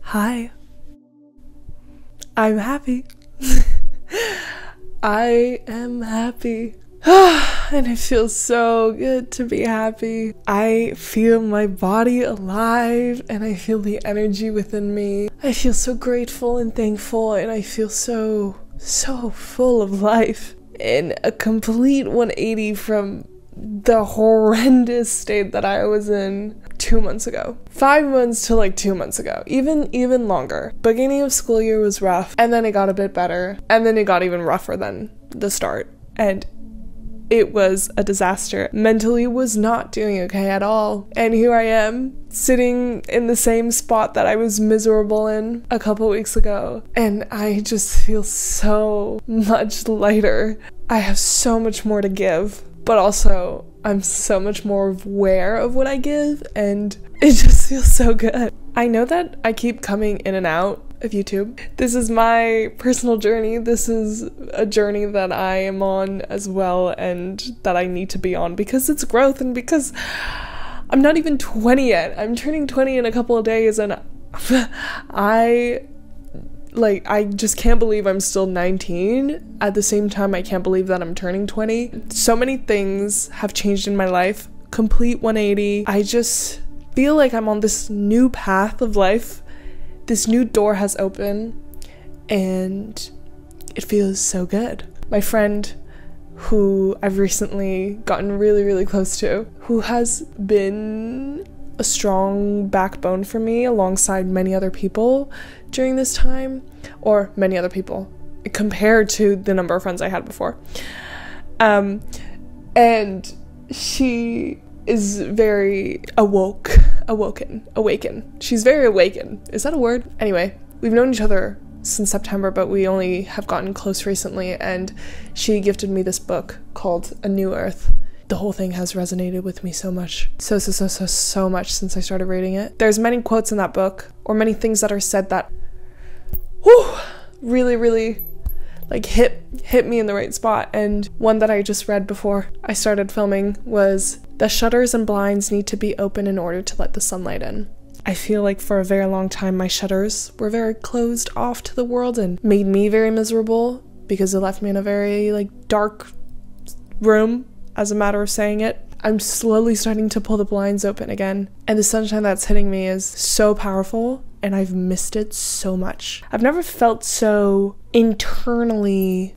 Hi. I'm happy. I am happy. And it feels so good to be happy. I feel my body alive and I feel the energy within me. I feel so grateful and thankful, and I feel so full of life. In a complete 180 from the horrendous state that I was in 2 months ago. 5 months to like 2 months ago. Even longer. Beginning of school year was rough, and then it got a bit better, and then it got even rougher than the start. And it was a disaster. Mentally was not doing okay at all. And here I am, sitting in the same spot that I was miserable in a couple weeks ago. And I just feel so much lighter. I have so much more to give, but also I'm so much more aware of what I give, and it just feels so good. I know that I keep coming in and out of YouTube. This is my personal journey. This is a journey that I am on as well, and that I need to be on because it's growth, and because I'm not even 20 yet. I'm turning 20 in a couple of days, and I just can't believe I'm still 19. At the same time, I can't believe that I'm turning 20. So many things have changed in my life. Complete 180. I just feel like I'm on this new path of life. This new door has opened, and it feels so good. My friend, who I've recently gotten really close to, who has been a strong backbone for me alongside many other people during this time, or many other people compared to the number of friends I had before. And she is very awakened. She's very awakened. Is that a word? Anyway, we've known each other since September, but we only have gotten close recently, and she gifted me this book called A New Earth. The whole thing has resonated with me so much. So much since I started reading it. There's many quotes in that book, or many things that are said that really like hit me in the right spot. And one that I just read before I started filming was, "The shutters and blinds need to be open in order to let the sunlight in." I feel like for a very long time my shutters were very closed off to the world and made me very miserable because it left me in a very dark room, as a matter of saying it. I'm slowly starting to pull the blinds open again, and the sunshine that's hitting me is so powerful, and I've missed it so much. I've never felt so internally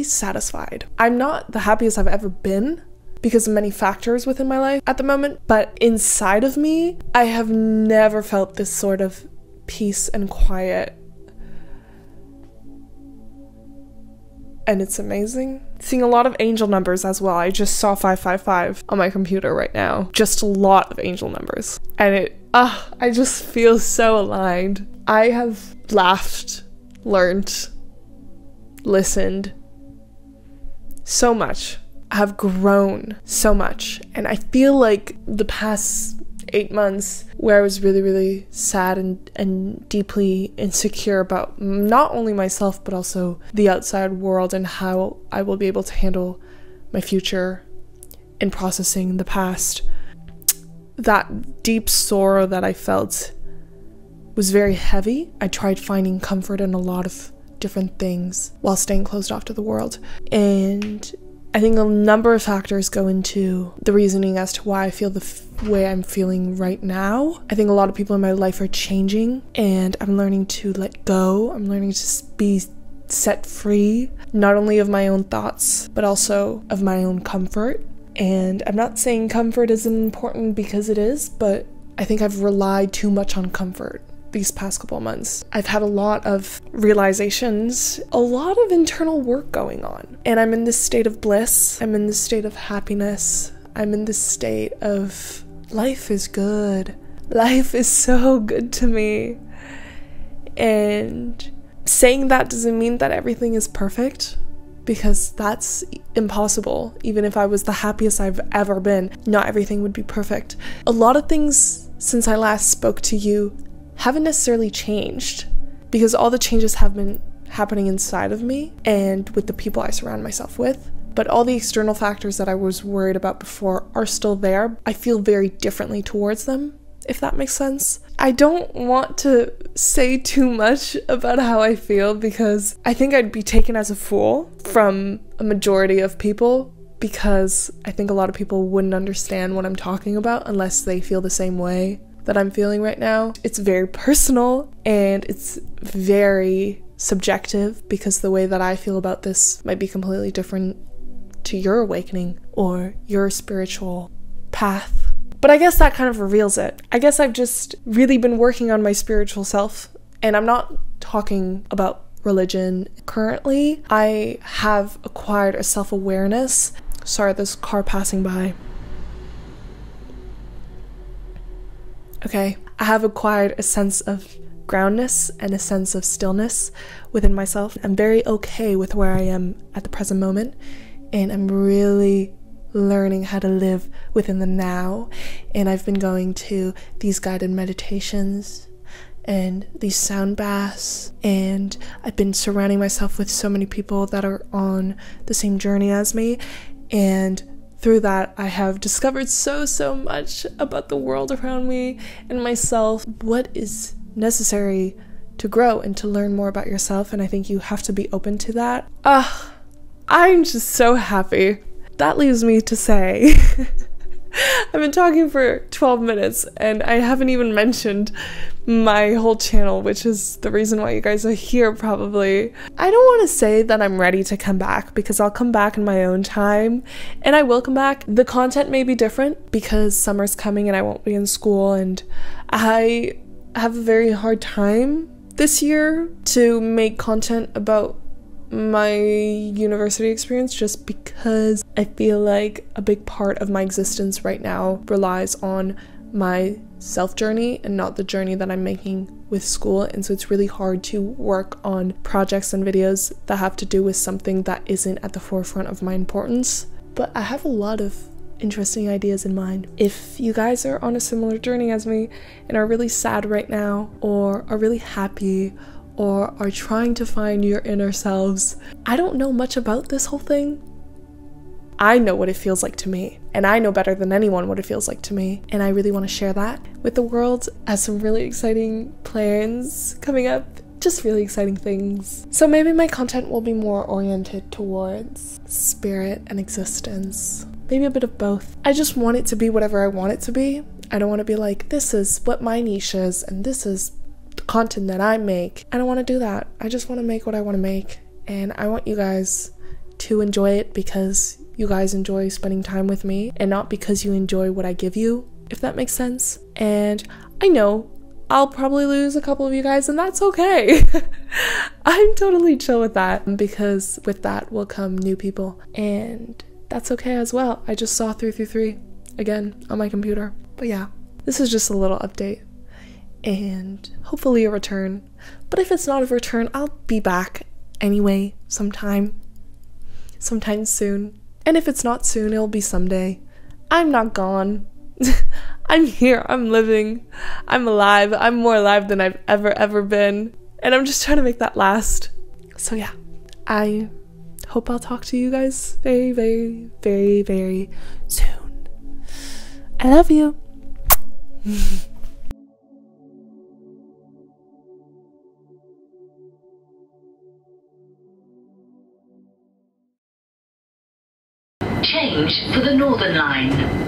satisfied. I'm not the happiest I've ever been because of many factors within my life at the moment, but inside of me, I have never felt this sort of peace and quiet. And it's amazing. Seeing a lot of angel numbers as well. I just saw 555 on my computer right now. Just a lot of angel numbers. And I just feel so aligned. I have laughed, learned, listened so much. I have grown so much. And I feel like the past 8 months where I was really sad and deeply insecure about not only myself but also the outside world and how I will be able to handle my future in processing the past. That deep sorrow that I felt was very heavy. I tried finding comfort in a lot of different things while staying closed off to the world, and I think a number of factors go into the reasoning as to why I feel the way I'm feeling right now. I think a lot of people in my life are changing, and I'm learning to let go. I'm learning to be set free, not only of my own thoughts, but also of my own comfort. And I'm not saying comfort isn't important, because it is, but I think I've relied too much on comfort these past couple of months. I've had a lot of realizations, a lot of internal work going on, and I'm in this state of bliss. I'm in this state of happiness. I'm in this state of life is good. Life is so good to me. And saying that doesn't mean that everything is perfect, because that's impossible. Even if I was the happiest I've ever been, not everything would be perfect. A lot of things since I last spoke to you haven't necessarily changed, because all the changes have been happening inside of me and with the people I surround myself with. but all the external factors that I was worried about before are still there. I feel very differently towards them, if that makes sense. I don't want to say too much about how I feel because I think I'd be taken as a fool from a majority of people, because I think a lot of people wouldn't understand what I'm talking about unless they feel the same way that I'm feeling right now. It's very personal and it's very subjective, because the way that I feel about this might be completely different to your awakening or your spiritual path. But I guess that kind of reveals it. I guess I've just really been working on my spiritual self, and I'm not talking about religion currently. I have acquired a self-awareness. Sorry, there's a car passing by. Okay, I have acquired a sense of groundness and a sense of stillness within myself. I'm very okay with where I am at the present moment, and I'm really learning how to live within the now. And I've been going to these guided meditations and these sound baths, and I've been surrounding myself with so many people that are on the same journey as me, and through that I have discovered so much about the world around me and myself, what is necessary to grow and to learn more about yourself. And I think you have to be open to that. I'm just so happy. That leaves me to say I've been talking for 12 minutes and I haven't even mentioned my whole channel, which is the reason why you guys are here probably. I don't want to say that I'm ready to come back, because I'll come back in my own time, and I will come back. The content may be different because summer's coming and I won't be in school, and I have a very hard time this year to make content about my university experience, just because I feel like a big part of my existence right now relies on my self journey and not the journey that I'm making with school. And so it's really hard to work on projects and videos that have to do with something that isn't at the forefront of my importance. But I have a lot of interesting ideas in mind. If you guys are on a similar journey as me and are really sad right now, or are really happy, or are trying to find your inner selves, I don't know much about this whole thing. I know what it feels like to me, and I know better than anyone what it feels like to me, and I really want to share that with the world. I have some really exciting plans coming up, just really exciting things. So maybe my content will be more oriented towards spirit and existence. Maybe a bit of both. I just want it to be whatever I want it to be. I don't want to be like, this is what my niche is, and this is the content that I make. I don't want to do that. I just want to make what I want to make, and I want you guys to enjoy it because you guys enjoy spending time with me, and not because you enjoy what I give you, if that makes sense. And I know I'll probably lose a couple of you guys, and that's okay. I'm totally chill with that, because with that will come new people, and that's okay as well. I just saw 333 again on my computer. But yeah, this is just a little update, and hopefully a return. But if it's not a return, I'll be back anyway sometime soon. And if it's not soon, it'll be someday. I'm not gone. I'm here, I'm living, I'm alive. I'm more alive than I've ever been, and I'm just trying to make that last. So yeah, I hope I'll talk to you guys very soon. I love you. Change for the Northern Line.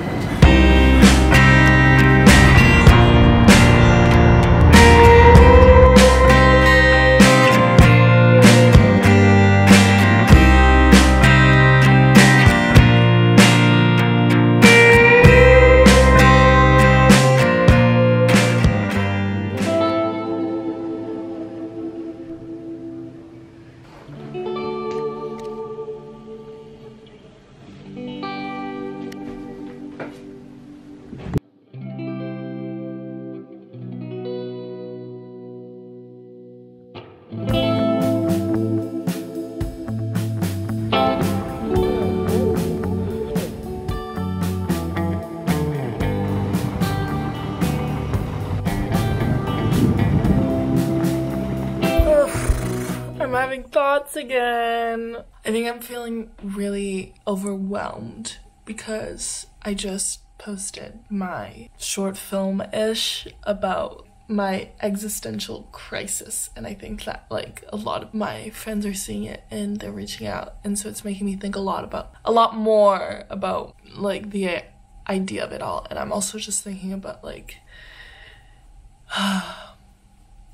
having thoughts again. I think I'm feeling really overwhelmed because I just posted my short film-ish about my existential crisis, and I think that like a lot of my friends are seeing it and they're reaching out, and so it's making me think a lot more about like the idea of it all. And I'm also just thinking about like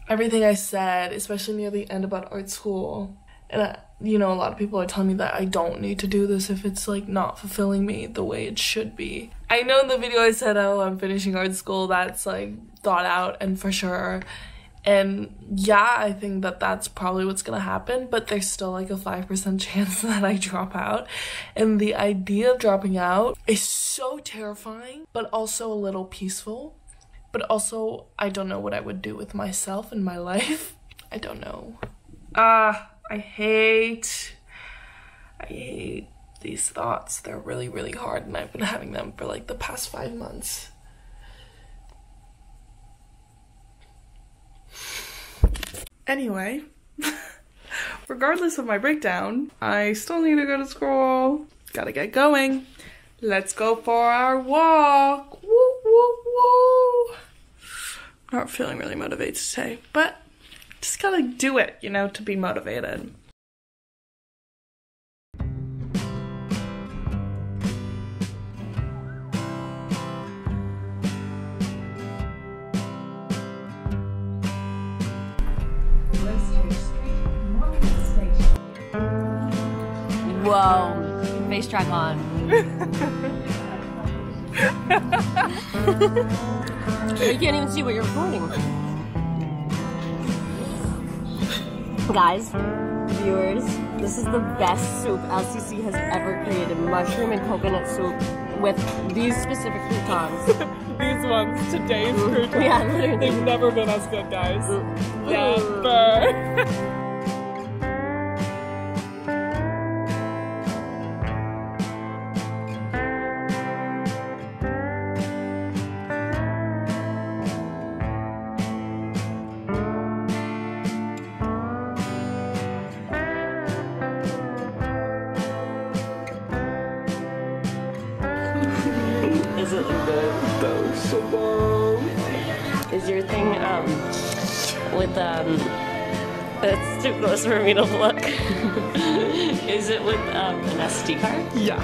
everything I said, especially near the end about art school. And you know, a lot of people are telling me that I don't need to do this if it's like not fulfilling me the way it should be. I know in the video I said, oh, I'm finishing art school, that's like thought out and for sure. And yeah, I think that that's probably what's gonna happen, but there's still like a 5% chance that I drop out. And the idea of dropping out is so terrifying, but also a little peaceful. But also, I don't know what I would do with myself and my life. I don't know. I hate these thoughts. They're really, really hard, and I've been having them for like the past 5 months. Anyway, regardless of my breakdown, I still need to go to school. Gotta get going. Let's go for our walk. Woo, woo, woo. Not feeling really motivated today, but just gotta do it, you know, to be motivated. Whoa, face track on. You can't even see what you're recording. Guys, viewers, this is the best soup LCC has ever created. Mushroom and coconut soup with these specific croutons. These ones, today's croutons. Yeah, literally. They've never been as good, guys. Never. Is it like good? That was so bomb. Is your thing, with, it's too close for me to look. Is it with, an SD card? Yeah.